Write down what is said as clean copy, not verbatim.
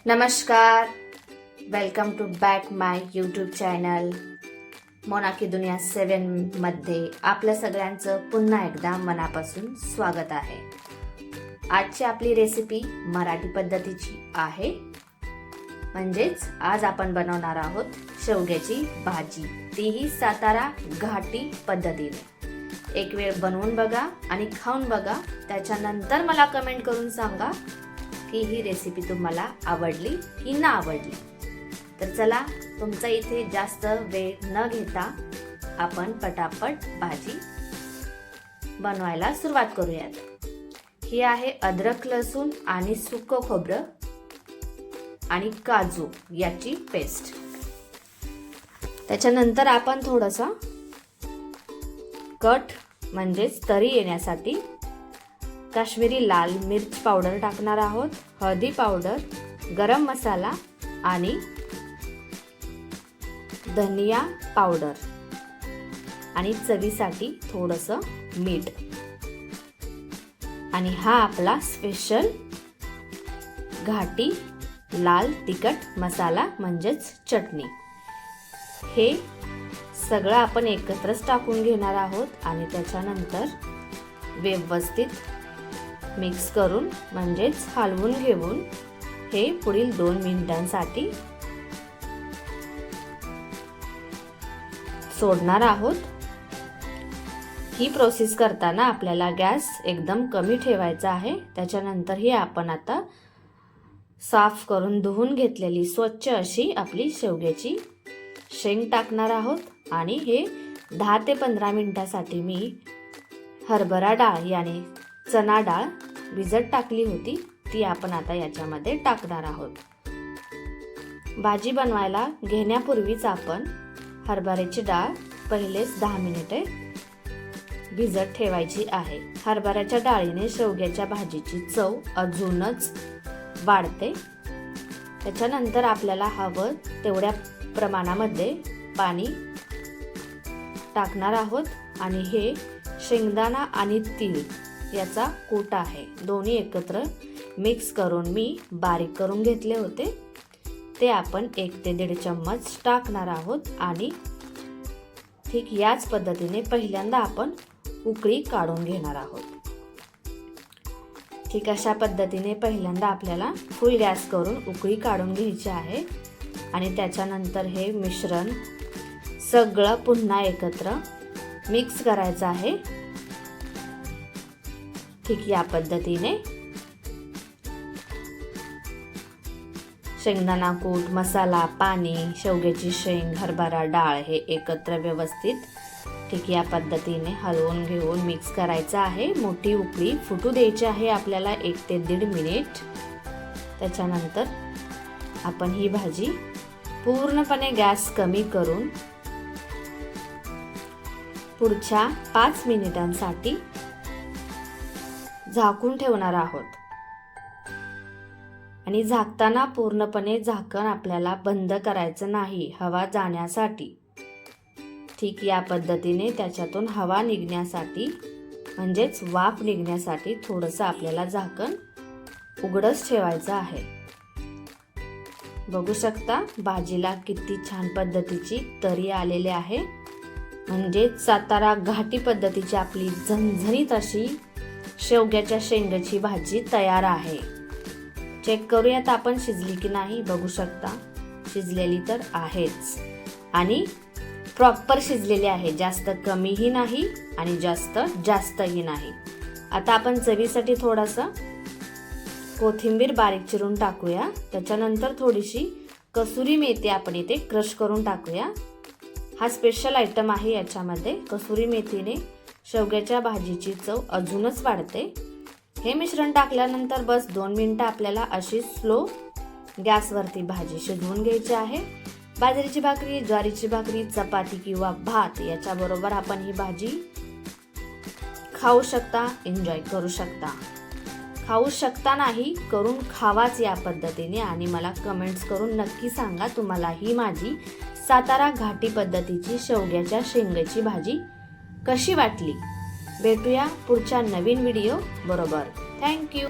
नमस्कार, welcome to back my YouTube channel Mona की दुनिया 7 मध्ये आपल्या सगळ्यांचं पुन्हा एकदा मनापासून स्वागत आहे. आजची आपली रेसिपी मराठी पद्धतीची आहे. म्हणजेच आज आपण बनवणार आहोत शेवग्याची भाजी, तीही सातारा घाटी पद्धतीने. एक वेळ बनवून बघा आणि खाऊन बघा, त्याच्यानंतर मला कमेंट करून सांगा की ही रेसिपी तुम्हाला आवडली की ना आवडली. तर चला, तुमचा इथे जास्त वेळ न घेता आपण पटापट भाजी बनवायला सुरुवात करूयात. ही आहे अद्रक, लसूण आणि सुकं खोबरं आणि काजू याची पेस्ट. त्याच्यानंतर आपण थोडासा कट म्हणजेच तरी येण्यासाठी काश्मीरी लाल मिर्च पावडर टाकणार आहोत, हळदी पावडर, गरम मसाला आणि धनिया पावडर आणि चवीसाठी थोडंसं मीठ. आणि हा आपला स्पेशल घाटी लाल तिखट मसाला म्हणजेच चटणी. हे सगळं आपण एकत्रच टाकून घेणार आहोत आणि त्याच्यानंतर व्यवस्थित मिक्स करून म्हणजेच हलवून घेऊन हे पुढील 2 मिनिटांसाठी सोडणार आहोत. ही प्रोसेस करताना आपल्याला गॅस एकदम कमी ठेवायचा आहे. त्याच्यानंतर ही आपण आता साफ करून धुवून घेतलेली स्वच्छ अशी आपली शेवग्याची शेंग टाकणार आहोत आणि हे 10 ते 15 मिनिटासाठी मी हरभरा डाळ याने चना डाळ भिजत टाकली होती, ती आपण आता याच्यामध्ये टाकणार आहोत. भाजी बनवायला घेण्यापूर्वीच आपण हरभऱ्याची डाळ पहिलेच 10 मिनिटे भिजत ठेवायची आहे. हरभऱ्याच्या डाळीने शेवग्याच्या भाजीची चव अजूनच वाढते. त्याच्यानंतर आपल्याला हवं तेवढ्या प्रमाणामध्ये पाणी टाकणार आहोत आणि हे शेंगदाणा आणि तीळ याचा कूट आहे, दोन्ही एकत्र मिक्स करून मी बारीक करून घेतले होते, ते आपण 1 ते 1.5 चम्मच टाकणार आहोत. आणि ठीक याच पद्धतीने पहिल्यांदा आपण उकळी काढून घेणार आहोत. ठीक अशा पद्धतीने पहिल्यांदा आपल्याला फुल गॅस करून उकळी काढून घ्यायची आहे. आणि त्याच्यानंतर हे मिश्रण सगळं पुन्हा एकत्र मिक्स करायचं आहे. ठीक या पद्धतीने शेंगदाणा कूट, मसाला, पाणी, शेवग्याची शेंग, हरभरा डाळ हे एकत्र व्यवस्थित ठीक या पद्धतीने हलवून घेऊन मिक्स करायचं आहे. मोठी उकळी फुटू द्यायची आहे आपल्याला 1 ते 1.5 मिनिट. त्याच्यानंतर आपण ही भाजी पूर्णपणे गॅस कमी करून पुढच्या 5 मिनिटांसाठी झाकून ठेवणार आहोत. आणि झाकताना पूर्णपणे झाकण आपल्याला बंद करायचं नाही, हवा जाण्यासाठी. ठीक या पद्धतीने त्याच्यातून हवा निघण्यासाठी म्हणजेच वाफ निघण्यासाठी थोडंसं आपल्याला झाकण उघडच ठेवायचं आहे. बघू शकता भाजीला किती छान पद्धतीची तरी आलेली आहे. म्हणजे सातारा घाटी पद्धतीची आपली झणझणीत अशी शेवग्याच्या शेंगाची भाजी तयार आहे. चेक करूयात आपण शिजली की नाही. बघू शकता शिजलेली तर आहेच आणि प्रॉपर शिजलेली आहे, जास्त कमीही नाही आणि जास्तही नाही. आता आपण चवीसाठी थोडासा कोथिंबीर बारीक चिरून टाकूया. त्याच्यानंतर थोडीशी कसुरी मेथी आपण इथे क्रश करून टाकूया. हा स्पेशल आयटम आहे. याच्यामध्ये कसुरी मेथीने शेवग्याच्या भाजीची चव अजूनच वाढते. हे मिश्रण टाकल्यानंतर बस 2 मिनिटं आपल्याला अशी स्लो गॅसवरती भाजी शिजवून घ्यायची आहे. बाजरीची भाकरी, ज्वारीची भाकरी, चपाती किंवा भात याच्याबरोबर आपण ही भाजी खाऊ शकता, एन्जॉय करू शकता. खाऊ शकता नाही, करून खावाच या पद्धतीने. आणि मला कमेंट्स करून नक्की सांगा तुम्हाला ही माझी सातारा घाटी पद्धतीची शेवग्याच्या शेंगाची भाजी कशी वाटली. भेटूया पुढच्या नवीन व्हिडिओ बरोबर. थँक्यू.